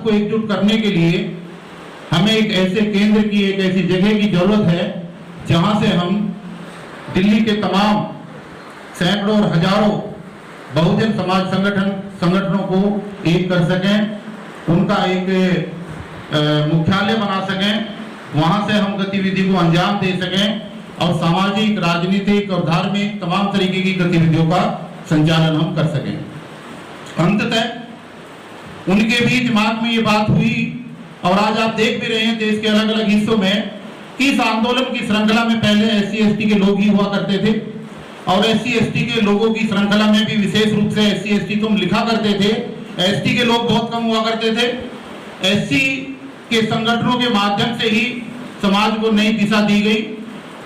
को एकजुट करने के लिए हमें एक ऐसे केंद्र की, एक ऐसी जगह की जरूरत है जहां से हम दिल्ली के तमाम सैकड़ों और हजारों बहुजन समाज संगठनों को एक कर सकें, उनका एक मुख्यालय बना सकें, वहां से हम गतिविधि को अंजाम दे सकें और सामाजिक, राजनीतिक और धार्मिक तमाम तरीके की गतिविधियों का संचालन हम कर सकें। अंततः उनके भी दिमाग में ये बात हुई और आज आप देख भी रहे हैं देश के अलग अलग हिस्सों में कि इस आंदोलन की श्रृंखला में पहले SC/ST के लोग ही हुआ करते थे और SC/ST के लोगों की श्रृंखला में भी विशेष रूप से SC/ST तुम लिखा करते थे, ST के लोग बहुत कम हुआ करते थे। SC के संगठनों के माध्यम से ही समाज को नई दिशा दी गई।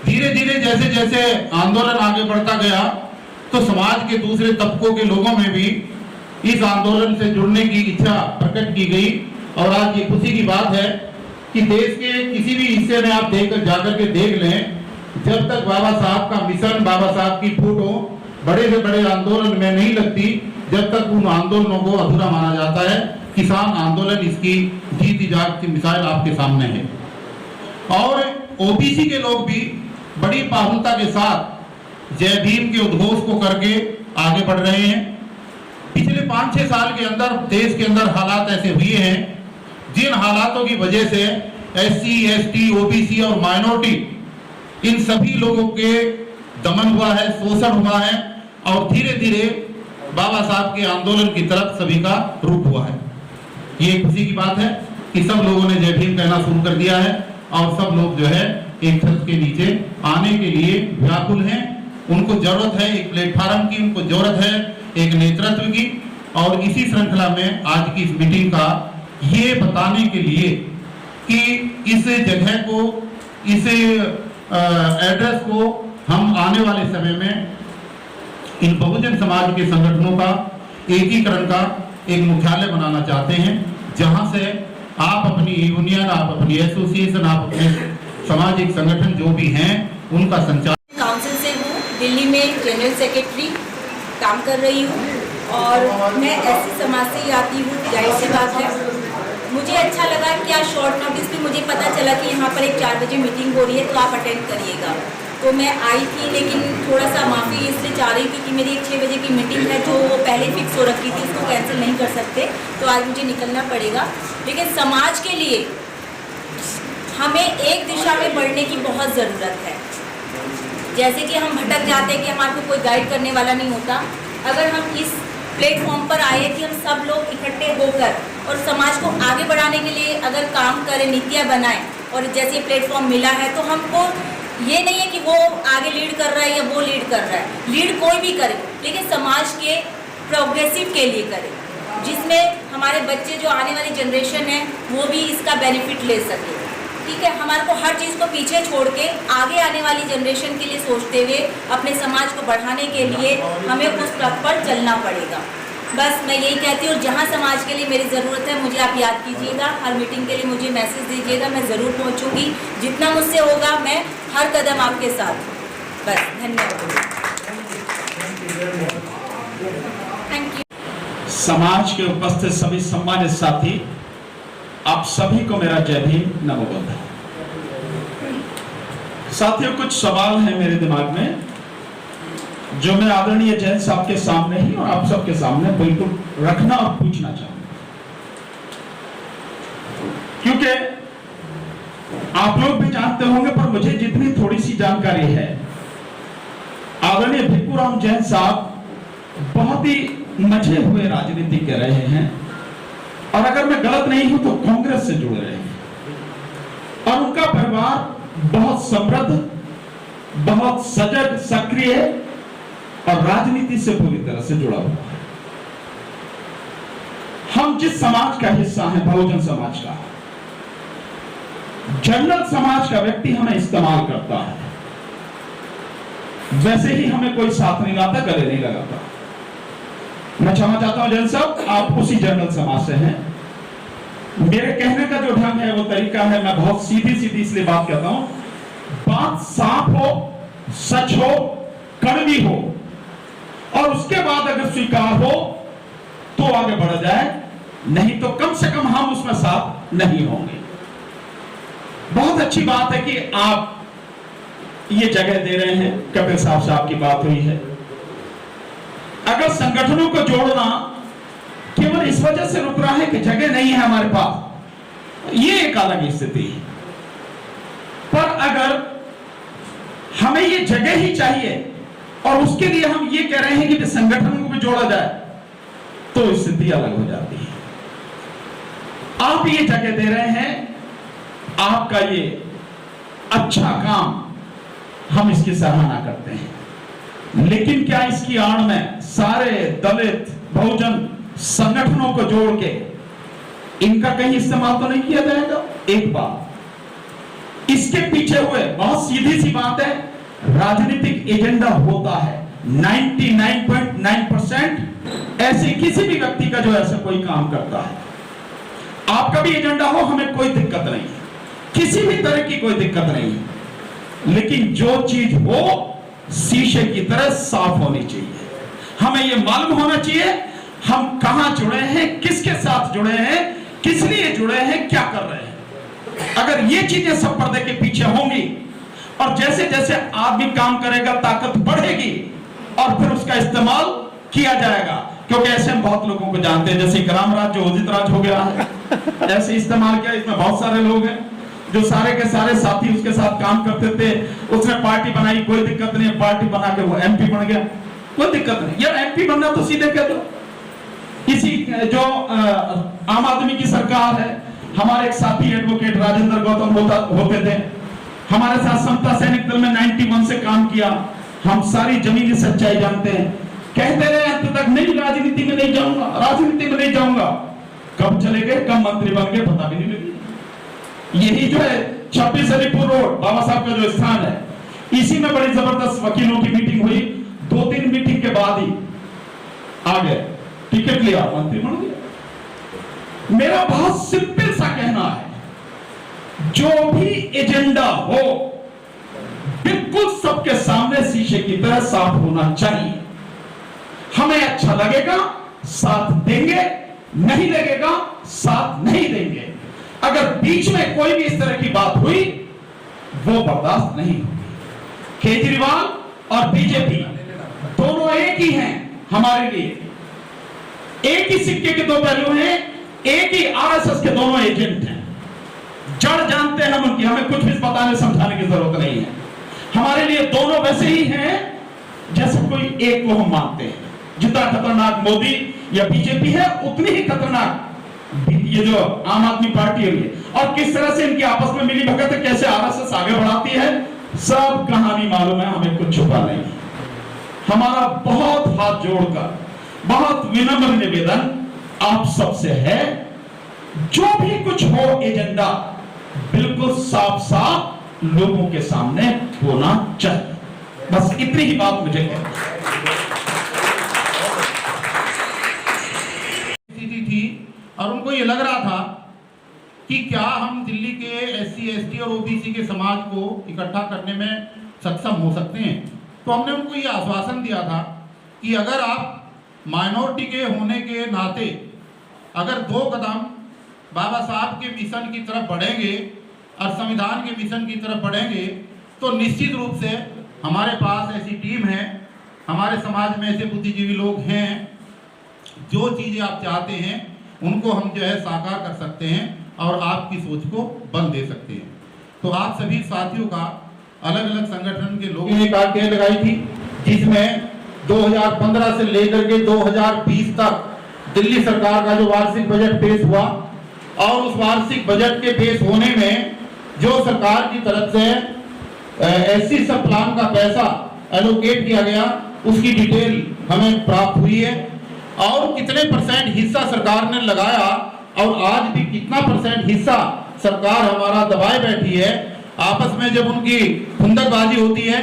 धीरे धीरे जैसे जैसे आंदोलन आगे बढ़ता गया तो समाज के दूसरे तबकों के लोगों में भी इस आंदोलन से जुड़ने की इच्छा प्रकट की गई और आज ये खुशी की बात है कि देश के किसी भी हिस्से में आप जाकर के देख लें, जब तक बाबा साहब का मिशन, बाबा साहब की फोटो बड़े से बड़े आंदोलन में नहीं लगती, जब तक उन आंदोलनों को अधूरा माना जाता है। किसान आंदोलन इसकी जीती जागती मिसाल आपके सामने है। और OBC के लोग भी बड़ी बाहुलता के साथ जय भीम के उद्घोष को करके आगे बढ़ रहे हैं। पिछले 5-6 साल के अंदर देश के अंदर हालात ऐसे हुए हैं जिन हालातों की वजह से SC, ST, OBC और माइनॉरिटी इन सभी लोगों के दमन हुआ है, शोषण हुआ है और धीरे धीरे बाबा साहब के आंदोलन की तरफ सभी का रुख हुआ है। ये खुशी की बात है कि सब लोगों ने जय भीम कहना शुरू कर दिया है और सब लोग जो है एक छत के नीचे आने के लिए व्याकुल हैं। उनको जरूरत है एक प्लेटफार्म की, उनको जरूरत है एक नेतृत्व की और इसी श्रृंखला में आज की इस मीटिंग का ये बताने के लिए कि इस जगह को, इस एड्रेस को हम आने वाले समय में इन बहुजन समाज के संगठनों का एकीकरण का एक मुख्यालय बनाना चाहते हैं, जहां से आप अपनी यूनियन, आप अपनी एसोसिएशन, आप अपने सामाजिक संगठन जो भी हैं उनका संचालन। काउंसिल से हूँ, दिल्ली में जनरल सेक्रेटरी काम कर रही हूँ और मैं SC समाज से ही आती हूँ। जाहिर सी बात है, मुझे अच्छा लगा कि आज शॉर्ट नोटिस पे मुझे पता चला कि यहाँ पर एक 4 बजे मीटिंग हो रही है तो आप अटेंड करिएगा। तो मैं आई थी, लेकिन थोड़ा सा माफ़ी इसलिए चाह रही थी कि मेरी एक 6 बजे की मीटिंग है जो पहले फिक्स हो रखी थी, उसको कैंसिल नहीं कर सकते, तो आज मुझे निकलना पड़ेगा। लेकिन समाज के लिए हमें एक दिशा में बढ़ने की बहुत ज़रूरत है। जैसे कि हम भटक जाते हैं कि हमारे को कोई गाइड करने वाला नहीं होता, अगर हम इस प्लेटफॉर्म पर आए कि हम सब लोग इकट्ठे होकर और समाज को आगे बढ़ाने के लिए अगर काम करें, नीतियाँ बनाएं और जैसे प्लेटफॉर्म मिला है तो हमको ये नहीं है कि वो आगे लीड कर रहा है या वो लीड कर रहा है, लीड कोई भी करे लेकिन समाज के प्रोग्रेसिव के लिए करे, जिसमें हमारे बच्चे जो आने वाली जनरेशन है वो भी इसका बेनिफिट ले सके। ठीक है, हमारे को हर चीज़ को पीछे छोड़ के आगे आने वाली जनरेशन के लिए सोचते हुए अपने समाज को बढ़ाने के लिए हमें उस पथ पर चलना पड़ेगा। बस मैं यही कहती हूँ, जहाँ समाज के लिए मेरी ज़रूरत है मुझे आप याद कीजिएगा, हर मीटिंग के लिए मुझे मैसेज दीजिएगा, मैं ज़रूर पहुँचूँगी, जितना मुझसे होगा मैं हर कदम आपके साथ। बस धन्यवाद, थैंक यू। समाज के उपस्थित सभी सम्मानित साथी, आप सभी को मेरा जय भीम, नमो बुद्ध। साथियों, कुछ सवाल हैं मेरे दिमाग में जो मैं आदरणीय जैन साहब के सामने ही और आप सबके सामने बिल्कुल रखना और पूछना चाहूंगा, क्योंकि आप लोग भी जानते होंगे पर मुझे जितनी थोड़ी सी जानकारी है, आदरणीय भिक्खूराम जैन साहब बहुत ही मजे हुए राजनीति कर रहे हैं और अगर मैं गलत नहीं हूं तो कांग्रेस से जुड़े रहे हैं और उनका परिवार बहुत समृद्ध, बहुत सजग, सक्रिय और राजनीति से पूरी तरह से जुड़ा हुआ है। हम जिस समाज का हिस्सा हैं, बहुजन समाज का, जनरल समाज का व्यक्ति हमें इस्तेमाल करता है, वैसे ही हमें कोई साथ नहीं लाता, गले नहीं लगाता। मैं क्षमा चाहता हूं जैन साहब, आप उसी जनरल समाज से हैं। मेरे कहने का जो ढंग है, वो तरीका है, मैं बहुत सीधी सीधी इसलिए बात करता हूं, बात साफ हो, सच हो, कड़वी हो और उसके बाद अगर स्वीकार हो तो आगे बढ़ जाए, नहीं तो कम से कम हम उसमें साथ नहीं होंगे। बहुत अच्छी बात है कि आप ये जगह दे रहे हैं। कपिल साहब की बात हुई है। अगर संगठनों को जोड़ना केवल इस वजह से रुक रहा है कि जगह नहीं है हमारे पास, ये एक अलग स्थिति है। पर अगर हमें ये जगह ही चाहिए और उसके लिए हम ये कह रहे हैं कि संगठनों को भी जोड़ा जाए, तो स्थिति अलग हो जाती है। आप ये जगह दे रहे हैं, आपका ये अच्छा काम, हम इसकी सराहना करते हैं। लेकिन क्या इसकी आड़ में सारे दलित बहुजन संगठनों को जोड़ के इनका कहीं इस्तेमाल तो नहीं किया जाएगा? एक बात इसके पीछे हुए बहुत सीधी सी बात है, राजनीतिक एजेंडा होता है। 99.9% ऐसे किसी भी व्यक्ति का जो ऐसा कोई काम करता है, आपका भी एजेंडा हो, हमें कोई दिक्कत नहीं है, किसी भी तरह की कोई दिक्कत नहीं है। लेकिन जो चीज हो शीशे की तरह साफ होनी चाहिए। हमें यह मालूम होना चाहिए हम कहां जुड़े हैं, किसके साथ जुड़े हैं, किस लिए जुड़े हैं, क्या कर रहे हैं। अगर ये चीजें सब पर्दे के पीछे होंगी और जैसे जैसे आदमी काम करेगा ताकत बढ़ेगी और फिर उसका इस्तेमाल किया जाएगा। क्योंकि ऐसे हम बहुत लोगों को जानते हैं, जैसे ग्राम राज जो उदित राज हो गया है, ऐसे इस्तेमाल किया। इसमें बहुत सारे लोग हैं जो सारे के सारे साथी उसके साथ काम करते थे। उसने पार्टी बनाई, कोई दिक्कत नहीं, पार्टी बना के वो एमपी बन गया, कोई दिक्कत नहीं। यार एमपी बनना तो सीधे कह दो। इसी जो आम आदमी की सरकार है, हमारे एक साथी एडवोकेट राजेंद्र गौतम होते थे, हमारे साथ समता सैनिक दल में 91 से काम किया। हम सारी जमीनी सच्चाई जानते हैं। कहते रहे अंत तक नहीं, राजनीति में नहीं जाऊंगा, राजनीति में नहीं जाऊंगा। कब चले गए, कब मंत्री बन गए, पता भी नहीं लगी। यही जो है 26 अलीपुर रोड बाबा साहब का जो स्थान है, इसी में बड़ी जबरदस्त वकीलों की मीटिंग हुई। 2-3 मीटिंग के बाद ही आ गए, टिकट लिया, मंत्री बन गया। मेरा बहुत सिंपल सा कहना है, जो भी एजेंडा हो बिल्कुल सबके सामने शीशे की तरह साफ होना चाहिए। हमें अच्छा लगेगा साथ देंगे, नहीं लगेगा साथ नहीं देंगे। अगर बीच में कोई भी इस तरह की बात हुई, वो बर्दाश्त नहीं होगी। केजरीवाल और बीजेपी दोनों एक ही हैं हमारे लिए, एक ही सिक्के के दो पहलू हैं, एक ही आरएसएस के दोनों एजेंट हैं। जड़ जानते हैं हम उनकी, हमें कुछ भी बताने समझाने की जरूरत नहीं है। हमारे लिए दोनों वैसे ही हैं जैसे कोई एक को हम मानते हैं। जितना खतरनाक मोदी या बीजेपी है, उतनी ही खतरनाक ये जो आम आदमी पार्टी है। और किस तरह से इनकी आपस में मिली भगत है, कैसे आरएसएस आगे बढ़ाती है, सब कहानी मालूम है, हमें कुछ छुपा नहीं। हमारा बहुत हाथ जोड़कर बहुत विनम्र निवेदन आप सबसे है, जो भी कुछ हो एजेंडा बिल्कुल साफ साफ लोगों के सामने होना चाहिए। बस इतनी ही बात मुझे स्थिति थी और उनको ये लग रहा था कि क्या हम दिल्ली के एससी, एसटी और ओबीसी के समाज को इकट्ठा करने में सक्षम हो सकते हैं। तो हमने उनको ये आश्वासन दिया था कि अगर आप माइनॉरिटी के होने के नाते अगर 2 कदम बाबा साहब के मिशन की तरफ बढ़ेंगे और संविधान के मिशन की तरफ बढ़ेंगे, तो निश्चित रूप से हमारे पास ऐसी टीम है, हमारे समाज में ऐसे बुद्धिजीवी लोग हैं, जो चीज़ें आप चाहते हैं उनको हम जो है साकार कर सकते हैं और आपकी सोच को बल दे सकते हैं। तो आप सभी साथियों का अलग अलग संगठन के लोगों ने कार्य लगाई थी, जिसमें 2015 से लेकर के 2020 तक दिल्ली सरकार का जो वार्षिक बजट पेश हुआ और उस वार्षिक बजट के पेश होने में जो सरकार की तरफ से एससी सब प्लान का पैसा एलोकेट किया गया, उसकी डिटेल हमें प्राप्त हुई है और कितने % हिस्सा सरकार ने लगाया और आज भी कितना % हिस्सा सरकार हमारा दबाए बैठी है। आपस में जब उनकी खुंदकबाजी होती है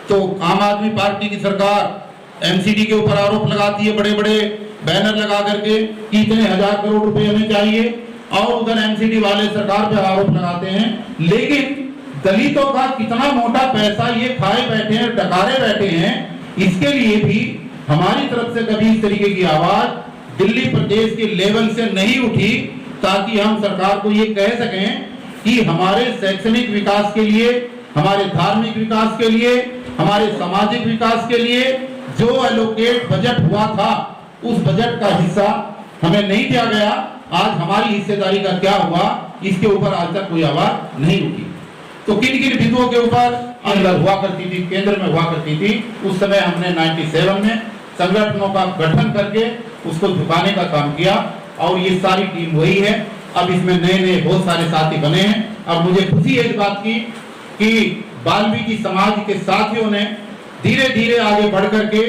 तो आम आदमी पार्टी की सरकार एमसीडी के ऊपर आरोप लगाती है, बड़े बड़े बैनर लगा करके कि इतने 1000 करोड़ रुपए हमें चाहिए, और उधर एमसीडी वाले सरकार पे आरोप लगाते हैं। लेकिन दलितों का कितना मोटा पैसा ये खाए बैठे हैं, डकारे बैठे हैं, इसके लिए भी हमारी तरफ से कभी इस तरीके की आवाज दिल्ली प्रदेश के लेवल से नहीं उठी, ताकि हम सरकार को ये कह सकें कि हमारे शैक्षणिक विकास के लिए, हमारे धार्मिक विकास के लिए, हमारे सामाजिक विकास के लिए जो एलोकेट बजट हुआ था, उस बजट का हिस्सा हमें नहीं दिया गया। आज हमारी हिस्सेदारी का क्या हुआ, इसके ऊपर आज तक कोई आवाज नहीं उठी। तो किन किन बिंदुओं के ऊपर अंदर हुआ करती थी, केंद्र में हुआ करती थी, उस समय हमने 97 में संगठनों का गठन करके उसको झुकाने का काम किया, और ये सारी टीम वही है। अब इसमें नए नए बहुत सारे साथी बने हैं, और मुझे खुशी है इस बात की कि वाल्मीकि समाज के साथियों ने धीरे धीरे आगे बढ़ करके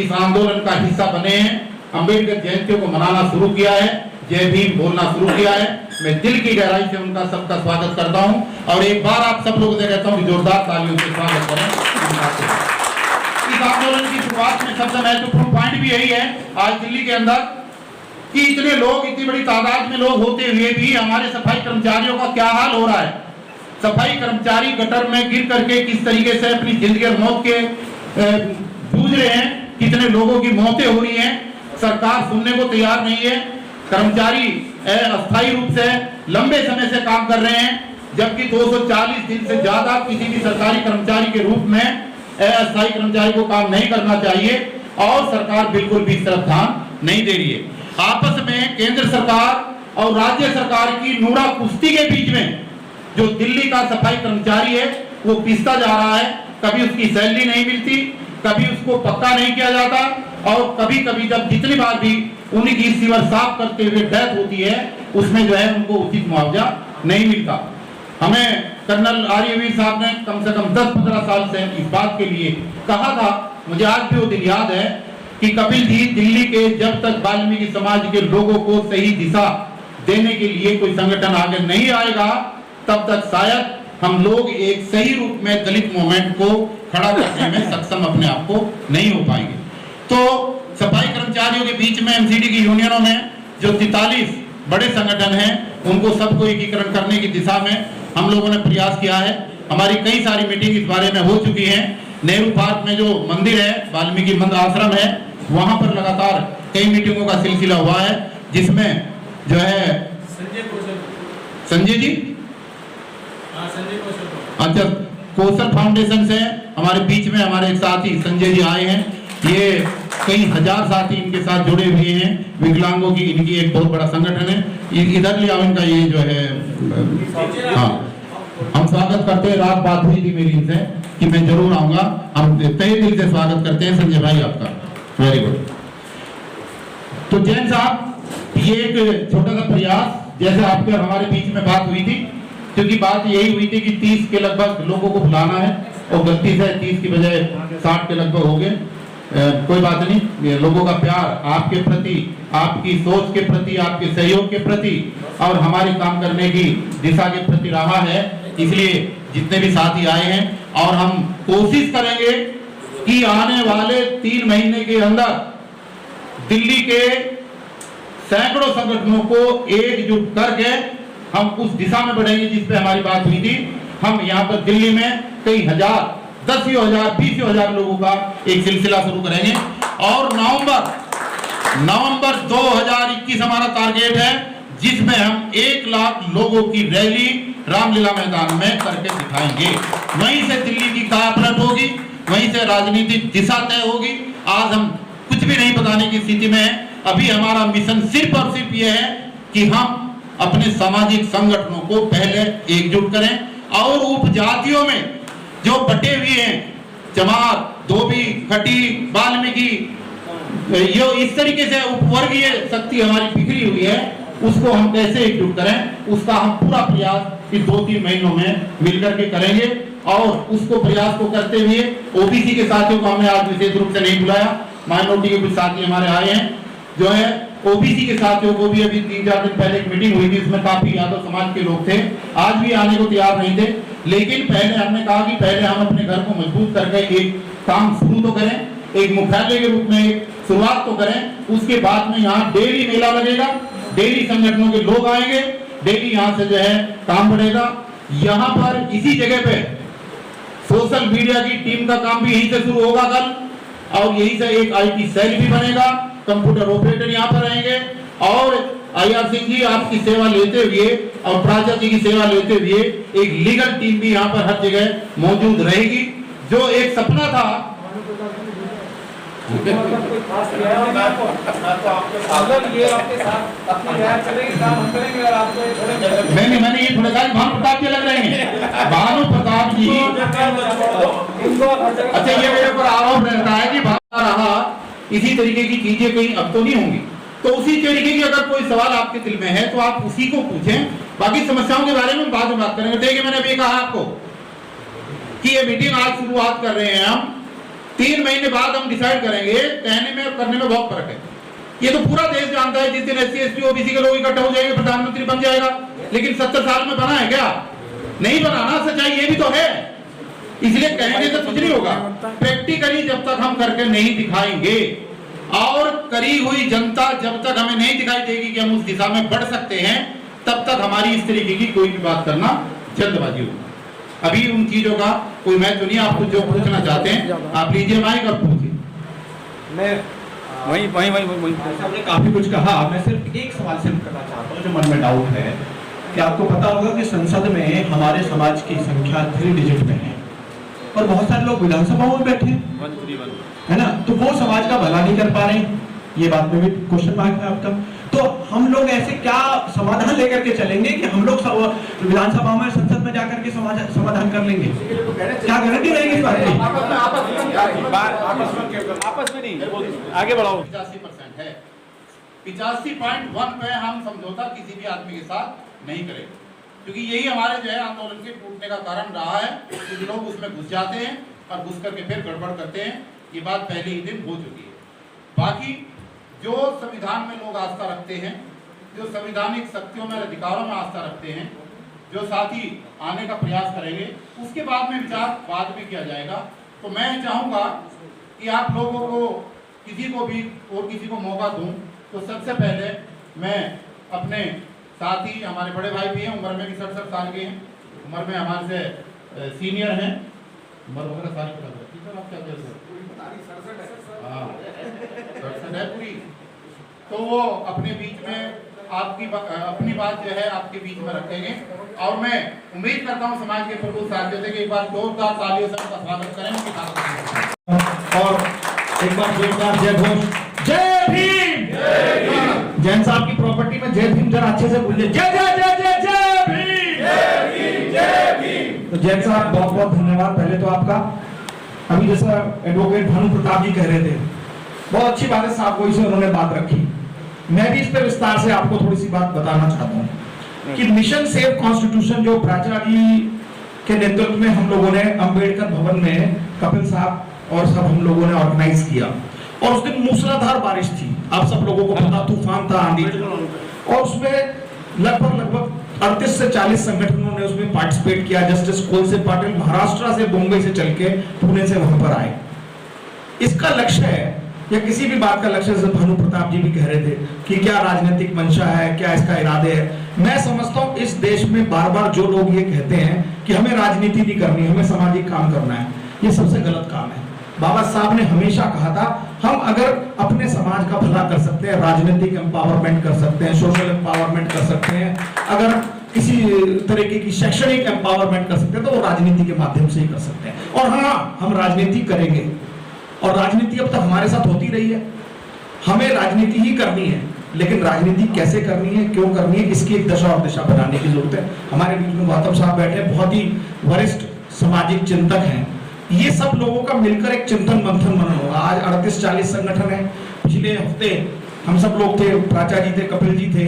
इस आंदोलन का हिस्सा बने हैं। अंबेडकर जयंती को मनाना शुरू किया है, जय भीम बोलना शुरू किया है। मैं दिल की गहराई से उनका सबका स्वागत करता हूं, और एक बार आप सब लोगों से कहता हूं कि जोरदार तालियों से स्वागत करें। इस आंदोलन की शुरुआत में सबसे महत्वपूर्ण पॉइंट भी यही है आज दिल्ली के अंदर कि इतने लोग, इतनी बड़ी तादाद में लोग होते हुए भी हमारे सफाई कर्मचारियों का क्या हाल हो रहा है। सफाई कर्मचारी गटर में गिर करके किस तरीके से अपनी जिंदगी और मौत के जूझ रहे हैं, कितने लोगों की मौतें हो रही हैं, सरकार सुनने को तैयार नहीं है। कर्मचारी अस्थायी रूप से लंबे समय से काम कर रहे हैं, जबकि 240 दिन से ज्यादा किसी भी सरकारी कर्मचारी के रूप में अस्थायी कर्मचारी को काम नहीं करना चाहिए, और सरकार बिल्कुल भी इस तरफ ध्यान नहीं दे रही है। आपस में केंद्र सरकार और राज्य सरकार की नूरा कुश्ती के बीच में जो दिल्ली का सफाई कर्मचारी है वो पिसता जा रहा है। कभी उसकी सैलरी नहीं मिलती, कभी उसको पक्का नहीं किया जाता, और कभी कभी जब जितनी बार भी उनकी सीवर साफ करते हुए डेथ होती है, उसमें जो है उनको उचित मुआवजा नहीं मिलता। हमें कर्नल आर्यवीर साहब ने कम से कम 10-15 साल से इस बात के लिए कहा था, मुझे आज भी वो दिन याद है कि कपिल जी दिल्ली के जब तक वाल्मीकि समाज के लोगों को सही दिशा देने के लिए कोई संगठन आगे नहीं आएगा, तब तक शायद हम लोग एक सही रूप में दलित मूवमेंट को खड़ा करने में सक्षम अपने आप को नहीं हो पाएंगे। तो सफाई कर्मचारियों के बीच में एमसीडी की यूनियनों ने जो 43 बड़े संगठन हैं, उनको सबको एकीकरण करने की दिशा में हम लोगों ने प्रयास किया है। हमारी कई सारी मीटिंग इस बारे में हो चुकी हैं। नेहरू पार्क में जो मंदिर है, वाल्मीकि मंदिर आश्रम है, वहां पर लगातार कई मीटिंगों का सिलसिला हुआ है, जिसमें जो है संजय जी, अच्छा, कौशल फाउंडेशन से हमारे बीच में हमारे एक साथी संजय जी आए हैं। ये कई हजार साथी इनके साथ जुड़े हुए हैं, विकलांगों की इनकी एक बहुत बड़ा संगठन है। इधर ले आओ इनका, ये जो है, हाँ, हम स्वागत करते हैं। रात बात हुई थी मेरी इनसे कि मैं जरूर आऊंगा। हम तहे दिल से स्वागत करते हैं संजय भाई आपका, वेरी गुड। तो जैन साहब, ये एक छोटा सा प्रयास, जैसे आपके हमारे बीच में बात हुई थी, क्योंकि बात यही हुई थी कि 30 के लगभग लोगों को बुलाना है, और गलती से 30 की बजाय 60 के लगभग हो गए। कोई बात नहीं, लोगों का प्यार आपके प्रति, आपकी सोच के प्रति, आपके सहयोग के प्रति और हमारी काम करने की दिशा के प्रति रहा है। इसलिए जितने भी साथी आए हैं, और हम कोशिश करेंगे कि आने वाले 3 महीने के अंदर दिल्ली के सैकड़ों संगठनों को एकजुट करके हम उस दिशा में बढ़ेंगे जिस पे हमारी बात हुई थी। हम यहाँ पर दिल्ली में कई हजार, 10,000, 20,000 लोगों का एक सिलसिला शुरू करेंगे, और नवंबर 2021 हमारा टारगेट है, जिसमें हम 1 लाख लोगों की रैली रामलीला मैदान में करके दिखाएंगे। वहीं से दिल्ली की कायापलट होगी, वहीं से राजनीतिक दिशा तय होगी। आज हम कुछ भी नहीं बताने की स्थिति में है। अभी हमारा मिशन सिर्फ और सिर्फ यह है कि हम अपने सामाजिक संगठनों को पहले एकजुट करें, और उपजातियों में जो बटे हुए हैं, चमार, धोबी, खटी, वाल्मीकि, ये इस तरीके से उपवर्गीय शक्ति हमारी बिखरी हुई है, उसको हम कैसे एकजुट करें, उसका हम पूरा प्रयास इस 2-3 महीनों में मिलकर के करेंगे। और उसको प्रयास को करते हुए ओबीसी के साथियों को हमने आज विशेष रूप से नहीं बुलाया, माइनॉरिटी के कुछ साथी हमारे आए हैं, जो है ओबीसी के साथियों को भी अभी 3-4 दिन पहले एक मीटिंग हुई थी, उसमें काफी यादव समाज के लोग थे, आज भी आने को तैयार नहीं थे। लेकिन पहले हमने कहा कि पहले हम अपने घर को मजबूत करके एक काम शुरू तो करें, एक मुख्यालय के रूप में एक शुरुआत तो करें। उसके बाद में यहाँ डेली मेला लगेगा, डेली संगठनों के लोग आएंगे, डेली यहाँ से जो है काम बढ़ेगा। यहाँ पर इसी जगह पे सोशल मीडिया की टीम का काम भी यहीं से शुरू होगा कल, और यहीं से एक IT सेल भी बनेगा, कंप्यूटर ऑपरेटर यहाँ पर रहेंगे और IR सिंह जी आपकी सेवा लेते हुए और प्राचा जी की सेवा लेते हुए एक लीगल टीम भी यहाँ पर हर जगह मौजूद रहेगी। जो एक सपना था मैंने ये थोड़े गाली भानु प्रताप के लग रहे हैं। भानु प्रताप जी अच्छा ये मेरे पर आरोप रहता है कि भागा रहा इसी तरीके की चीजें कहीं अब तो नहीं होंगी। तो उसी तरीके की अगर कोई सवाल आपके दिल में है तो आप उसी को पूछें, बाकी समस्याओं के बारे में बाद में बात करेंगे। देखिए मैंने अभी कहा आपको कि ये मीटिंग आज शुरुआत कर रहे हैं हम, 3 महीने बाद हम डिसाइड करेंगे। कहने में और करने में बहुत फर्क है। ये तो पूरा देश जानता है जिस दिन SC ST OBC के लोग इकट्ठा हो जाएंगे प्रधानमंत्री बन जाएगा, लेकिन 70 साल में बना है क्या? नहीं बनाना। सच्चाई ये भी तो है, इसलिए कहने से कुछ नहीं होगा। प्रैक्टिकली जब तक हम करके नहीं दिखाएंगे और करी हुई जनता जब तक हमें नहीं दिखाई देगी कि हम उस दिशा में बढ़ सकते हैं, तब तक हमारी इस तरीके की कोई भी बात करना जल्दबाजी होगी। अभी उन चीजों का कोई महत्व नहीं। आप जो पूछना चाहते हैं आप लीजिए माइक और पूछिए। मैं वही आपने काफी कुछ कहा। मैं सिर्फ एक सवाल से करना चाहता हूँ जो मन में डाउट है कि आपको पता होगा कि संसद में हमारे समाज की संख्या 3 डिजिट में है और बहुत सारे लोग विधानसभाओं में बैठे है ना, तो वो समाज का भला नहीं कर पा रहे हैं। ये बात में भी क्वेश्चन मार्क है आपका। तो हम लोग ऐसे क्या समाधान लेकर के चलेंगे कि हम लोग विधानसभा में संसद में जाकर के समाधान कर लेंगे? क्या गारंटी रहेगी इस बात की? आपस में नहीं, आगे बढ़ाओ। 85% है, 85.1 पे हम समझौता किसी भी आदमी के साथ नहीं करेंगे, क्योंकि यही हमारे जो है आंदोलन के टूटने का कारण रहा है। कुछ लोग उसमें घुस जाते हैं और घुस करके फिर गड़बड़ करते हैं। ये बात पहले ही दिन हो चुकी है। बाकी जो संविधान में लोग आस्था रखते हैं, जो संवैधानिक शक्तियों में अधिकारों में आस्था रखते हैं, जो साथी आने का प्रयास करेंगे, उसके बाद में विचार बाद में किया जाएगा। तो मैं चाहूँगा कि आप लोगों को किसी को भी और किसी को मौका दूं, तो सबसे पहले मैं अपने साथी, हमारे बड़े भाई भी हैं, उम्र में भी 67 साल के हैं, उम्र में हमारे से सीनियर हैं, उम्र वगैरह सारी पता आप क्या कहते हैं? हाँ 67 है पूरी। तो वो अपने बीच में अपनी बात जो है आपके बीच में रखेंगे और मैं उम्मीद करता हूँ समाज के प्रबुद्ध साथियों से कि एक बार जोरदार तालियों से उनका स्वागत करें। और एक बार जोरदार जय घोष, जय भीम। जैन साहब की प्रॉपर्टी में जय भीम जरा अच्छे से बोलिए, जय जय जय जय जय भीम, जय भीम, जय भीम। तो जैन साहब बहुत बहुत धन्यवाद पहले तो आपका। अभी जैसा एडवोकेट भानु प्रताप जी कह रहे थे, बहुत अच्छी बात है साहब, कोई से उन्होंने बात रखी। मैं भी इस पर विस्तार से आपको थोड़ी सी बात बताना चाहता हूँ कि मिशन सेव कॉन्स्टिट्यूशन जो प्राचा जी के नेतृत्व में हम लोगों ने अंबेडकर भवन में कपिल साहब और सब हम लोगों ने ऑर्गेनाइज किया, और उस दिन मूसलाधार बारिश थी, आप सब लोगों को पता, तूफान था, आंधी थी, और उसमें लगभग 38 से 40 संगठनों ने उसमें पार्टिसिपेट किया। जस्टिस कोलसे पाटिल महाराष्ट्र से, मुंबई से चल के पुणे से वहां पर आए। इसका लक्ष्य है या किसी भी बात का लक्ष्य, जैसे भानु प्रताप जी भी कह रहे थे कि क्या राजनीतिक मंशा है, क्या इसका इरादे है। मैं समझता हूँ इस देश में बार बार जो लोग ये कहते हैं कि हमें राजनीति नहीं करनी, हमें सामाजिक काम करना है, ये सबसे गलत काम है। बाबा साहब ने हमेशा कहा था हम अगर अपने समाज का भला कर सकते हैं, राजनीतिक एम्पावरमेंट कर सकते हैं, सोशल एम्पावरमेंट कर सकते हैं, अगर किसी तरीके की शैक्षणिक एम्पावरमेंट कर सकते हैं, तो वो राजनीति के माध्यम से ही कर सकते हैं। और हाँ, हम राजनीति करेंगे, और राजनीति अब तक हमारे साथ होती रही है। हमें राजनीति ही करनी है, लेकिन राजनीति कैसे करनी है, क्यों करनी है, इसकी एक दशा और दिशा बनाने की जरूरत है। हमारे बीच में गौतम साहब बैठे, बहुत ही वरिष्ठ सामाजिक चिंतक हैं। ये सब लोगों का मिलकर एक चिंतन मंथन बना होगा। आज 38-40 संगठन है। पिछले हफ्ते हम सब लोग थे, प्राचा जी थे, कपिल जी थे,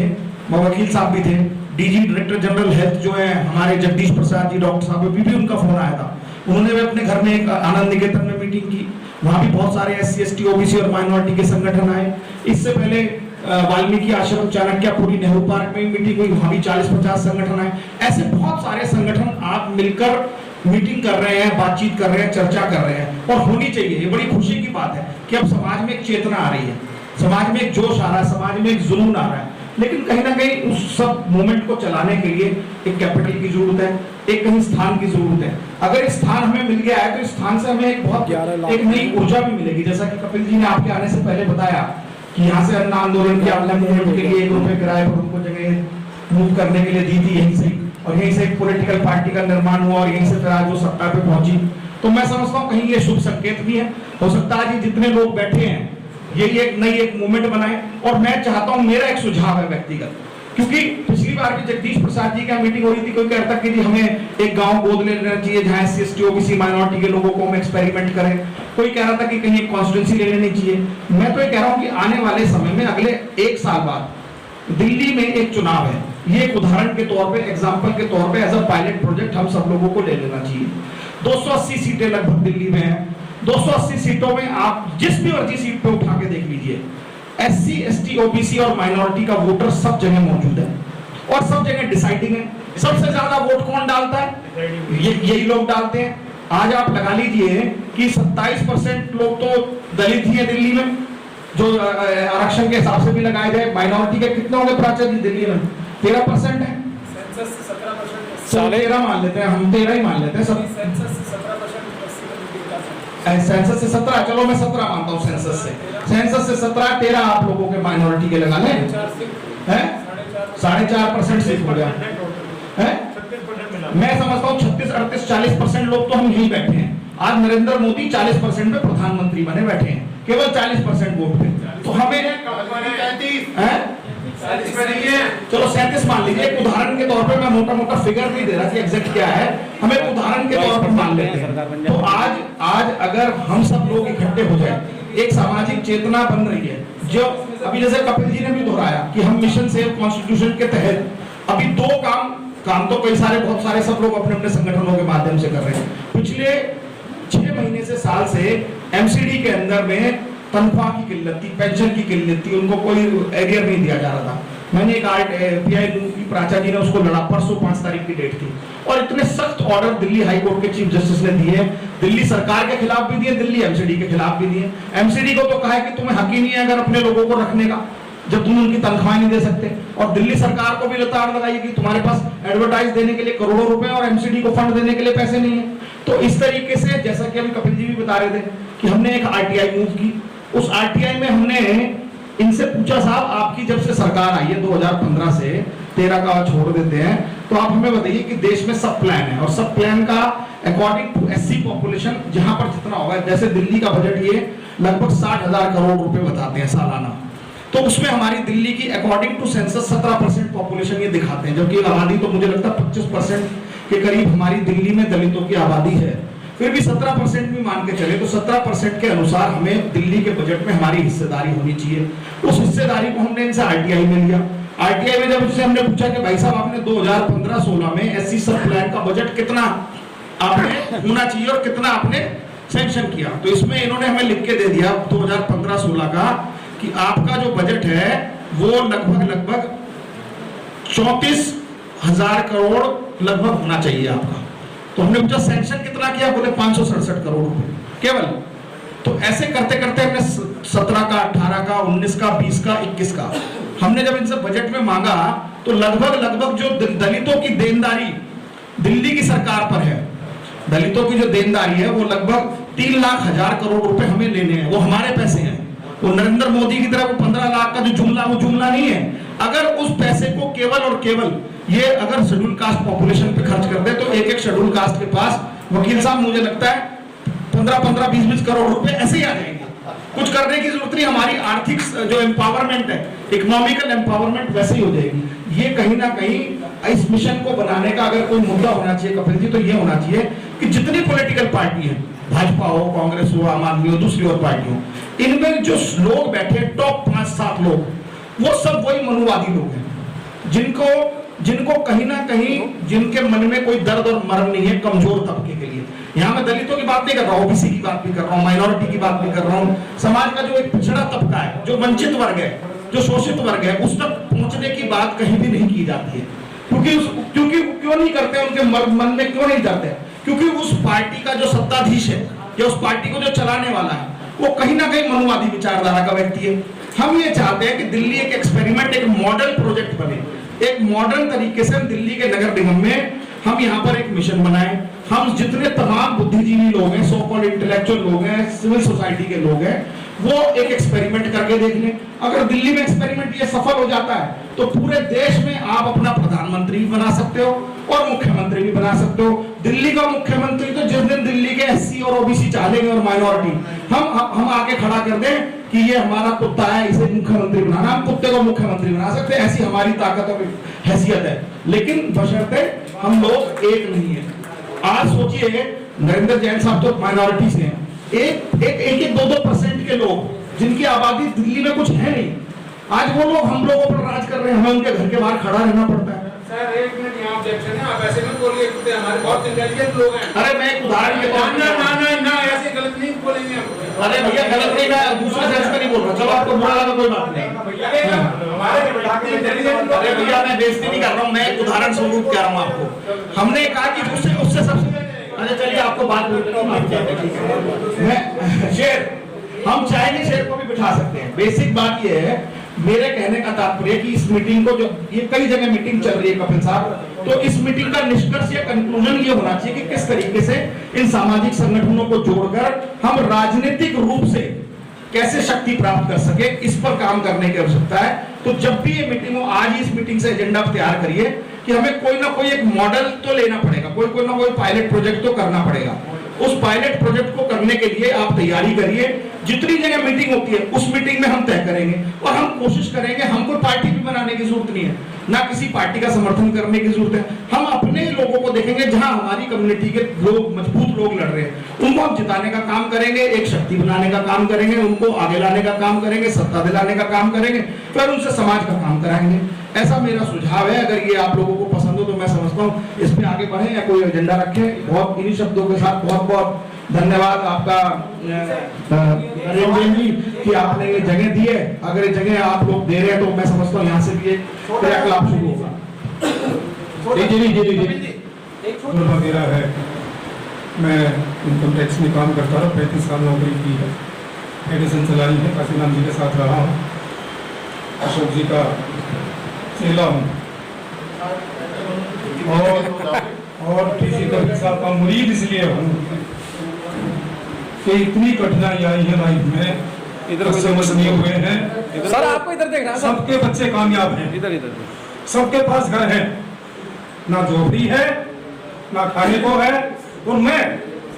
वकील साहब भी थे, डीजी डायरेक्टर जनरल हेल्थ जो है हमारे जगदीश प्रसाद जी डॉक्टर साहब, भी उनका फोन आया था। उन्होंने भी अपने घर में एक आनंद निकेतन में मीटिंग की, वहां भी बहुत सारे SC ST OBC और माइनॉरिटी के संगठन आए। इससे पहले वाल्मीकि आश्रम चाणक्यपुरी नेहरू पार्क में मीटिंग हुई, वहां भी 40-50 संगठन आए। ऐसे बहुत सारे संगठन आप मिलकर मीटिंग कर रहे हैं, बातचीत कर रहे हैं, चर्चा कर रहे हैं, और होनी चाहिए। ये बड़ी खुशी की बात है कि अब समाज में एक चेतना आ रही है, समाज में एक जोश आ रहा है, समाज में एक जुनून आ रहा है। लेकिन कहीं ना कहीं उस सब मूवमेंट को चलाने के लिए एक कैपिटल की जरूरत है, एक कहीं स्थान की जरूरत है। अगर स्थान हमें मिल गया है तो इस स्थान से हमें एक बहुत एक नई ऊर्जा भी मिलेगी। जैसा कि कपिल जी ने आपके आने से पहले बताया कि यहाँ से अन्न आंदोलन की आपने मूवमेंट के लिए 1 रुपए किराए पर उनको जगह मूव करने के लिए दी थी यहीं से, और यहीं से एक पॉलिटिकल पार्टी का निर्माण हुआ और यहीं से फिर आज वो सत्ता पे पहुंची। तो मैं समझता हूँ कहीं ये शुभ संकेत भी है। हो सकता है कि जितने लोग बैठे हैं यही एक नई एक मूवमेंट बनाए। और मैं चाहता हूँ, मेरा एक सुझाव है व्यक्तिगत, क्योंकि पिछली बार भी जगदीश प्रसाद जी की मीटिंग हो रही थी, कोई कहता कि जी हमें एक गांव गोद ले लेना चाहिए जहां एससी एसटी ओबीसी माइनॉरिटी के लोगों को हम एक्सपेरिमेंट करें, कोई कह रहा था कि कहीं एक कॉन्स्टिट्यूंसी ले लेनी चाहिए। मैं तो ये कह रहा हूं कि आने वाले समय में अगले 1 साल बाद दिल्ली में एक चुनाव है, ये एक उदाहरण के तौर पे, एग्जाम्पल के तौर पे, एज अ पायलट प्रोजेक्ट हम सब लोगों को ले लेना चाहिए। 280 सीटें लगभग दिल्ली में है। 280 सीटों में आप जिस भी मर्जी सीट पे उठा के देख लीजिए, एससी एसटी ओबीसी और माइनॉरिटी का वोटर सब जगह मौजूद है और सब जगह डिसाइडिंग है। सबसे ज्यादा वोट कौन डालता है? यही लोग डालते हैं। आज आप लगा लीजिए कि 27% लोग तो दलित ही है दिल्ली में, जो आरक्षण के हिसाब से भी लगाए जाए। माइनॉरिटी के कितने होंगे प्राचा जी दिल्ली में? 13% है। 13 मान लेते हैं हम, 13 ही मान लेते हैं सब। सेंसस से 17, चलो मैं 17 मानता हूँ। सेंसस से 17, 13 आप लोगों के माइनॉरिटी के लगा लें, 4.5% से हो गया है। मैं समझता हूँ 36, 38, 40% लोग तो हम यहीं बैठे हैं। आज नरेंद्र मोदी 40% पे प्रधानमंत्री बने बैठे हैं, केवल 40% वोट पे। तो हमें चलो 37 मान लीजिए, एक उदाहरण के तौर पे। मैं मोटा मोटा फिगर नहीं दे रहा कि एग्जैक्ट क्या है, हमें उदाहरण के तौर पर मान लेते हैं। तो आज अगर हम सब लोग इकट्ठे हो जाए, एक सामाजिक चेतना बन रही है, जो अभी जैसे कपिल जी ने भी दोहराया कि हम मिशन सेव कॉन्स्टिट्यूशन के तहत अभी 2 काम तो कई सारे, बहुत सारे सब लोग अपने अपने संगठनों के माध्यम से कर रहे हैं। पिछले 6 महीने से, साल से एमसीडी के अंदर में तनख्वाह की किल्लत थी, पेंशन की किल्लत थी, उनको कोई एरियर नहीं दिया जा रहा था। मैंने एक पीआई की प्राचा जी ने उसको लड़ा, परसों 5 तारीख की डेट थी, और इतने सख्त ऑर्डर दिल्ली हाई कोर्ट के चीफ जस्टिस ने दिए, दिल्ली सरकार के खिलाफ भी दिए, दिल्ली एमसीडी के खिलाफ भी दिए। एमसीडी को तो कहा है कि तुम्हें हक ही नहीं है अगर अपने लोगों को रखने का, जब तुम उनकी तनख्वाह नहीं दे सकते। और दिल्ली सरकार को भी लताड़ लगाई कि तुम्हारे पास एडवर्टाइज देने के लिए करोड़ों रुपए और एमसीडी को फंड देने के लिए पैसे नहीं है। तो इस तरीके से, जैसा कि अभी कपिल जी भी बता रहे थे कि हमने एक आरटीआई मूव की। उस आरटीआई में हमने इनसे पूछा, साहब आपकी जब से सरकार आई है 2015 से, 13 का छोड़ देते हैं, तो आप हमें बताइए कि देश में सब प्लान है, और सब प्लान का अकॉर्डिंग टू एससी पॉपुलेशन जहां पर जितना होगा, जैसे दिल्ली का बजट ये लगभग 60,000 करोड़ रुपए बताते हैं सालाना, तो उसमें हमारी दिल्ली की अकॉर्डिंग टू सेंसस 17% पॉपुलेशन ये दिखाते हैं, जबकि आबादी तो मुझे लगता है 25% के करीब हमारी दिल्ली में दलितों की आबादी है। फिर भी 17% भी मान के चले तो 17% के अनुसार हमें दिल्ली के बजट में हमारी हिस्सेदारी होनी चाहिए। उस हिस्सेदारी को हमने इनसे आरटीआई में लिया। आरटीआई में जब इनसे हमने पूछा कि भाई साहब आपने 2015-16 में एससी सब प्लान का बजट कितना आपने होना चाहिए और कितना आपने सैंक्शन किया, तो इसमें इन्होंने हमें लिख के दे दिया 2015-16 का कि आपका जो बजट है वो लगभग 34,000 करोड़ लगभग होना चाहिए आपका। तो हमने पूछा सैंक्शन कितना किया, बोले 567 करोड़ रुपए केवल। तो ऐसे करते करते हमने 17 का, 18 का, 19 का, 20 का, 21 का हमने जब इनसे बजट में मांगा, तो लगभग जो दलितों की देनदारी दिल्ली की सरकार पर है, दलितों की जो देनदारी है वो लगभग 3,00,000 करोड़ रुपए हमें लेने हैं। वो हमारे पैसे हैं, वो नरेंद्र मोदी की तरह वो 15 लाख का जो जुमला, वो जुमला नहीं है। अगर उस पैसे को केवल और केवल ये अगर शेड्यूल कास्ट पॉपुलेशन पे खर्च कर दे, तो एक शेड्यूल कास्ट के पास वकील साहब मुझे लगता है 15-15, 20-20 करोड़ रुपए ऐसे ही आ जाएंगे। कुछ करने की जरूरत नहीं, हमारी आर्थिक जो एम्पावरमेंट है, इकोनॉमिकल एम्पावरमेंट वैसे ही हो जाएगी। ये कहीं ना कहीं इस मिशन को बनाने का अगर कोई मुद्दा होना चाहिए कपिल जी, तो ये होना चाहिए कि जितनी पॉलिटिकल पार्टी है, भाजपा हो, कांग्रेस हो, आम आदमी हो, दूसरी और पार्टी हो, इनमें जो लोग बैठे टॉप 5-7 लोग, वो सब वही मनुवादी लोग हैं, जिनको कहीं ना कहीं, जिनके मन में कोई दर्द और मर्म नहीं है कमजोर तबके के लिए। यहाँ मैं दलितों की बात नहीं कर रहा हूँ, ओबीसी की बात भी कर रहा हूँ, माइनॉरिटी की बात भी कर रहा हूँ। समाज का जो एक पिछड़ा तबका है, जो वंचित वर्ग है, जो शोषित वर्ग है, उस तक पहुंचने की बात कहीं भी नहीं की जाती है। क्योंकि क्यों नहीं करते, उनके मन में क्यों नहीं जाते? क्योंकि उस पार्टी का जो सत्ताधीश है या उस पार्टी को जो चलाने वाला है, वो कहीं ना कहीं मनुवादी विचारधारा का व्यक्ति है। हम ये चाहते हैं कि दिल्ली एक एक्सपेरिमेंट, एक मॉडल प्रोजेक्ट बने, एक मॉडर्न तरीके से दिल्ली के नगर निगम में हम यहाँ पर एक मिशन बनाएं। हम जितने तमाम बुद्धिजीवी लोग हैं, सो कॉल्ड इंटेलेक्चुअल लोग हैं, सिविल सोसाइटी के लोग हैं, वो एक एक्सपेरिमेंट करके देख लें। अगर दिल्ली में एक्सपेरिमेंट ये सफल हो जाता है तो पूरे देश में आप अपना प्रधानमंत्री भी बना सकते हो और मुख्यमंत्री भी बना सकते हो। दिल्ली का मुख्यमंत्री तो जिस दिन दिल्ली के एससी और ओबीसी चाहेंगे और माइनॉरिटी हम आके खड़ा कर दें कि ये हमारा कुत्ता है, इसे मुख्यमंत्री बनाना, हम कुत्ते को मुख्यमंत्री बना सकते हैं, ऐसी हमारी ताकत और हैसियत है। लेकिन बशर्ते हम लोग एक नहीं है। आज सोचिए नरेंद्र जैन साहब तो माइनॉरिटी से हैं, एक 2% के लोग जिनकी आबादी दिल्ली में कुछ है नहीं, आज वो लोग हम लोगों पर राज कर रहे हैं, हमें उनके घर के बाहर खड़ा रहना पड़ता है। सर एक मिनट यहाँ ऑब्जेक्शन है, आप ऐसे मत बोलिए, कुत्ते हमारे बहुत इंटेलिजेंट लोग हैं। अरे मैं एक उदाहरण के तौर पर ना ऐसे गलत नहीं बोलेंगे हम। अरे भैया गलत नहीं, मैं दूसरे सेंस में नहीं बोल रहा, चलो आपको बुरा लगा कोई बात नहीं। हमारे इंटेलिजेंट लोग। अरे भैया मैं बेइज्जती नहीं कर रहा हूँ, मैं एक उदाहरण स्वरूप कह रहा हूँ आपको। हमने कहा कि उससे सबसे, अच्छा चलिए आपको बात मैं शेर, हम चाहेंगे शेर को भी बिठा सकते हैं। बेसिक बात ये है, मेरे कहने का तात्पर्य कि इस मीटिंग को जो ये कई जगह मीटिंग चल रही है कपिल साहब, तो इस मीटिंग का निष्कर्ष या कंक्लूजन ये होना चाहिए कि किस तरीके से इन सामाजिक संगठनों को जोड़कर हम राजनीतिक रूप से कैसे शक्ति प्राप्त कर सके, इस पर काम करने की आवश्यकता है। तो जब भी ये मीटिंग हो, आज ही इस मीटिंग से एजेंडा तैयार करिए कि हमें कोई ना कोई एक मॉडल तो लेना पड़ेगा, कोई ना कोई पायलट प्रोजेक्ट तो करना पड़ेगा। उस पायलट प्रोजेक्ट को करने के लिए आप तैयारी करिए। जितनी जगह मीटिंग होती है उस मीटिंग में हम तय करेंगे और हम कोशिश करेंगे, हमको पार्टी भी बनाने की जरूरत नहीं है, ना किसी पार्टी का समर्थन करने की जरूरत है। हम अपने लोगों को देखेंगे, जहां हमारी कम्युनिटी के लोग, मजबूत लोग लड़ रहे हैं, उनको हम जिताने का काम करेंगे, एक शक्ति बनाने का काम करेंगे, उनको आगे लाने का काम करेंगे, सत्ता दिलाने का काम करेंगे, फिर उनसे समाज का काम कराएंगे। ऐसा मेरा सुझाव है। अगर ये आप लोगों को पसंद हो तो मैं समझता हूँ इस पे आगे बढ़े या कोई एजेंडा रखें। बहुत इन्हीं शब्दों के साथ बहुत बहुत धन्यवाद आपका नरेंद्र जी कि आपने ये जगह दी है। अगर ये जगह आप लोग दे रहे हैं तो मैं समझता हूँ यहाँ से भी एक क्रियाकलाप शुरू होगा। वगैरह है, मैं इनकम टैक्स में काम करता रहा, 35 साल नौकरी की है, एडिसन चलाई है, काशीनाथ जी के साथ रहा हूँ, अशोक जी का चेला हूँ और किसी कबीर साहब का मुरीद इसलिए हूँ कि इतनी कठिनाई आई है लाइफ में, इधर समझ नहीं हुए हैं। सर आपको इधर देखना है, सबके बच्चे कामयाब हैं, इधर इधर सबके पास घर है, ना झोपड़ी है ना खाने को है। और मैं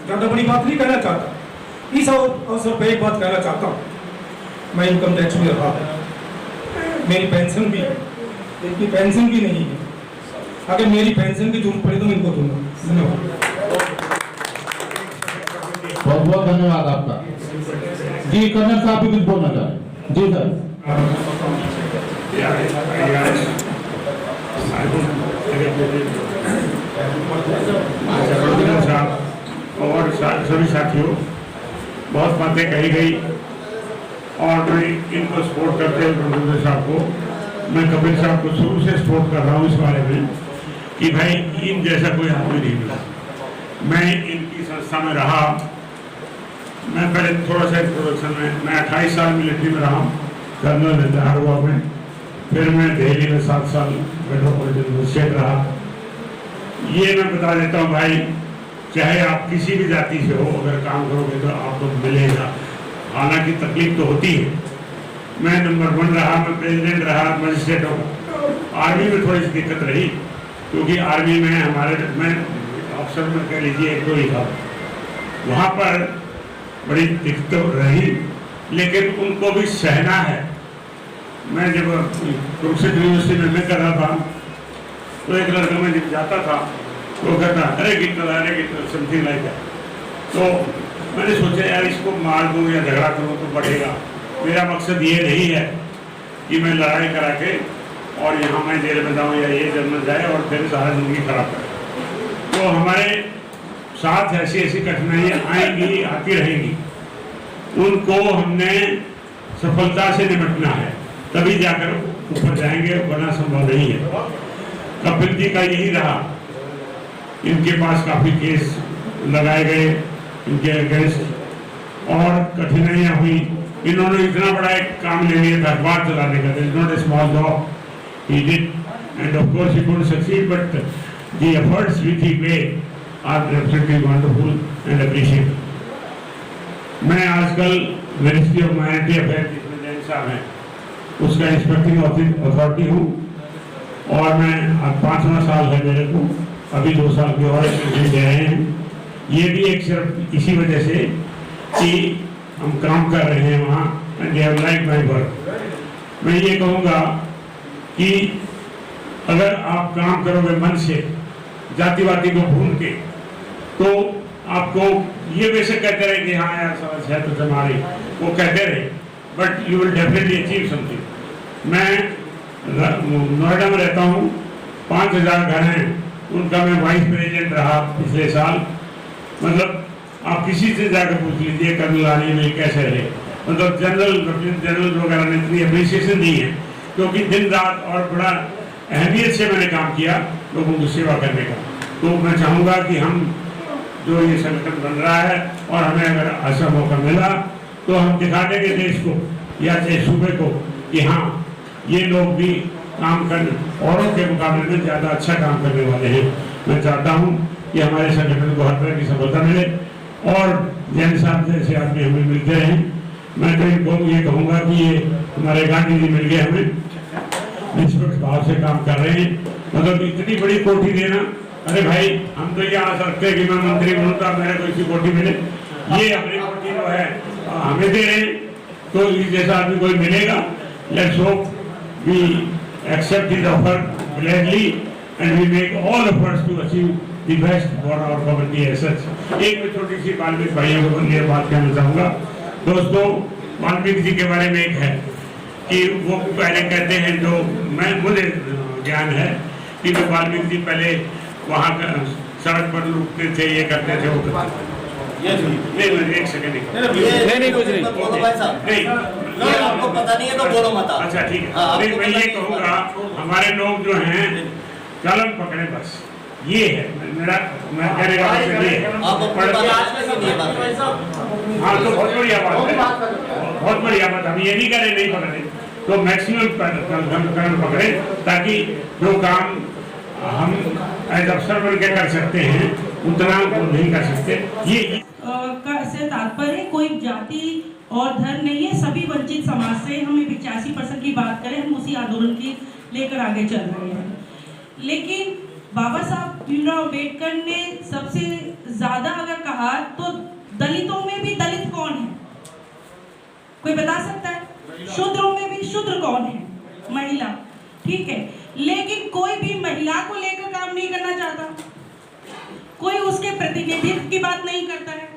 ज्यादा बड़ी बात नहीं कहना चाहता, इस अवसर पर एक बात कहना चाहता हूँ, मैं इनकम टैक्स में रहा, मेरी पेंशन भी, इनकी पेंशन भी नहीं है। अगर मेरी पेंशन की जरूरत पड़े तो मैं इनको दूंगा। धन्यवाद, बहुत बहुत धन्यवाद आपका। जी कर्नल साहब भी कुछ बोलना चाह रहे? जी सर। और सभी साथियों, बहुत बातें कही गई और मैं इनको सपोर्ट करते हुए प्रोफेसर साहब को, मैं कपिल साहब को शुरू से सपोर्ट कर रहा हूँ इस बारे में कि भाई इन जैसा कोई आदमी नहीं मिला। मैं इनकी संस्था में रहा, मैं पहले थोड़ा सा इंट्रोडक्शन में, मैं 28 साल मिलिट्री में रहा, कर्नल रिटायर हुआ मैं, फिर मैं दिल्ली में 7 साल मेट्रोपॉलिटन मजिस्ट्रेट रहा। ये मैं बता देता हूँ भाई, चाहे आप किसी भी जाति से हो, अगर काम करोगे तो आपको मिलेगा, हालांकि तकलीफ तो होती है। मैं नंबर 1 रहा, मैं प्रेसिडेंट रहा, मजिस्ट्रेट हो। आर्मी में थोड़ी सी दिक्कत रही, क्योंकि आर्मी में हमारे, मैं अफसर में कह लीजिए 1-2 ही था, वहाँ पर बड़ी दिक्कत रही, लेकिन उनको भी सहना है। मैं जब कुरुक्षेत्र यूनिवर्सिटी में मैं कर रहा था तो एक लड़का में जब जाता था तो कहता अरे गिटल समथिंग लाइक दैट। तो मैंने सोचा यार इसको मार दूँ या झगड़ा करूँ तो बढ़ेगा। मेरा मकसद ये नहीं है कि मैं लड़ाई करा के और यहाँ मैं जेल में जाऊँ या ये जन्म जाए और फिर सारा जिंदगी खराब करे। तो हमारे साथ ऐसी ऐसी कठिनाइयाँ आएंगी, आती रहेंगी, उनको हमने सफलता से निपटना है, तभी जाकर ऊपर जाएंगे, वरना संभव नहीं है। कपिल जी का यही रहा, इनके पास काफी केस लगाए गए इनके अगेंस्ट और कठिनाइयां हुई। इन्होंने इतना बड़ा एक काम ले लिया था, अखबार चलाने का, it's not a small job, he did and of course he couldn't succeed, but the efforts which he made are absolutely wonderful and appreciated. मैं आजकल मिनिस्ट्री ऑफ माइनॉरिटी अफेयर जिसमें जैन साहब हैं, उसका इंस्पेक्टिंग अथॉरिटी हूँ। और मैं अब 5वां साल है मेरे को, अभी 2 साल के और दे रहे हैं। ये भी एक सिर्फ इसी वजह से कि हम काम कर रहे हैं वहाँ, and they have like my work. मैं ये कहूँगा कि अगर आप काम करोगे मन से, जातिवादी को भूल के, तो आपको ये वैसे कहते रहे कि हाँ यार समझ है तो हमारी, वो कहते रहे, but you will definitely achieve something. मैं नोएडा में रहता हूँ, 5000 घर हैं, उनका मैं वाइस प्रेसिडेंट रहा पिछले साल। मतलब आप किसी से जाकर पूछ लीजिए कर्नल आनी में कैसे रहे, मतलब जनरल वगैरह ने इतनी अप्रिसिएशन दी है, क्योंकि दिन रात और बड़ा अहमियत से मैंने काम किया लोगों की सेवा करने का। तो मैं चाहूँगा कि हम जो ये संगठन बन रहा है, और हमें अगर ऐसा मौका मिला तो हम दिखा देंगे देश को या चाहे सूबे को कि हाँ ये लोग भी काम कर औरों के मुकाबले में ज़्यादा अच्छा काम करने वाले हैं। मैं चाहता हूँ कि हमारे संगठन को हर तरह की सफलता मिले और जैन साहब जैसे आदमी हमें मिलते रहें। मैं तो इनको ये कहूँगा कि ये हमारे गांधी जी मिल गए, हमें निष्पक्ष भाव से काम कर रहे हैं। मतलब इतनी बड़ी कोठी देना, अरे भाई हम तो ये आशा रखते हैं कि मैं मंत्री बनूँ तो मेरे को इसी कोठी मिले, ये अपनी कोठी जो है हमें दे रहे हैं, तो इस जैसा आदमी कोई मिलेगा। Let's hope we accept this offer gladly and we make all efforts to achieve the best for our community as such. एक मैं छोटी सी वाल्मीकि भाइयों को ये बात कहना चाहूँगा। दोस्तों, वाल्मीकि जी के बारे में एक है कि वो पहले कहते हैं, जो मुझे ज्ञान है कि जो वाल्मीकि जी पहले वहाँ सड़क पर रुकते थे, ये करते थे, वो नहीं एक सेकंड नहीं कुछ नहीं बोलो भाई साहब, नहीं आपको पता नहीं है तो बोलो मत। अच्छा ठीक है, नहीं मैं ये कहूँगा हमारे लोग जो हैं कलम पकड़े बस, ये है मेरा, मैं कहने का मतलब ये है। हाँ तो बहुत बढ़िया बात है, बहुत बढ़िया बात। हम ये नहीं करें नहीं पकड़े, तो मैक्सिमम कलम पकड़े, ताकि जो काम हम एज अफसर बन के कर सकते हैं उतना वो नहीं कर सकते। ये से तात्पर्य कोई जाति और धर्म नहीं है, सभी वंचित समाज से हम 85% की बात करें, हम उसी आंदोलन की लेकर आगे चल रहे हैं। लेकिन बाबा साहब भीमराव अम्बेडकर ने सबसे ज्यादा अगर कहा तो दलितों में भी दलित कौन है, कोई बता सकता है? शूद्रों में भी शूद्र कौन है? महिला, ठीक है। लेकिन कोई भी महिला को लेकर काम नहीं करना चाहता, कोई उसके प्रतिनिधित्व की बात नहीं करता है।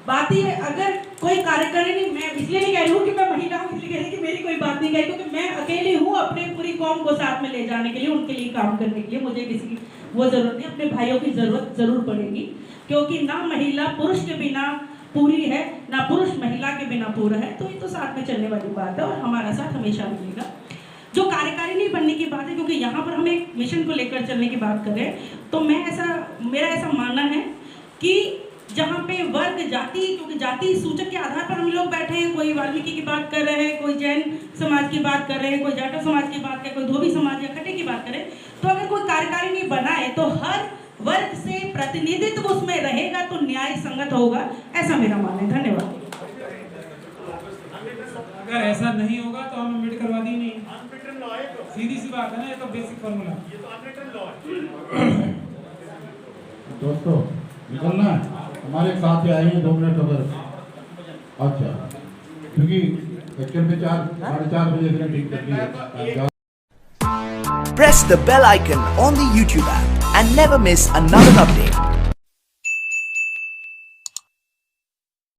बात ही अगर कोई कार्यकारिणी, मैं इसलिए नहीं कह रही हूँ कि मैं महिला हूँ, इसलिए कह रही कि मेरी कोई बात नहीं कही, क्योंकि मैं अकेली हूँ अपने पूरी कौम को साथ में ले जाने के लिए, उनके लिए काम करने के लिए मुझे किसी की वो जरूरत नहीं, अपने भाइयों की जरूरत जरूर पड़ेगी, क्योंकि ना महिला पुरुष के बिना पूरी है, ना पुरुष महिला के बिना पूरा है। तो ये तो साथ में चलने वाली बात है और हमारा साथ हमेशा मिलेगा। जो कार्यकारिणी बनने की बात है, क्योंकि यहाँ पर हम एक मिशन को लेकर चलने की बात कर रहे हैं, तो मेरा ऐसा मानना है कि जहाँ पे वर्ग जाति, क्योंकि जाति सूचक के आधार पर हम लोग बैठे हैं, कोई वाल्मीकि की बात कर रहे हैं, कोई जैन समाज की बात कर रहे हैं, कोई जाटव समाज की बात कर रहे हैं, कोई धोबी समाज या खट्टे की बात करें, तो अगर कोई कार्यकारिणी बनाए तो हर वर्ग से प्रतिनिधित्व उसमें रहेगा तो न्याय संगत होगा, ऐसा मेरा मानना है। धन्यवाद। अगर ऐसा नहीं होगा तो हम अम्बेडकरवादी नहीं, सीधी सी बात है ना, ये तो बेसिक फॉर्मूला। दोस्तों निकलना है, हमारे साथ ही आएंगे 2 मिनट अगर, अच्छा क्योंकि एक्चुअल में 4-4:30 बजे से ठीक करती है। Press the bell icon on the YouTube app and never miss another update.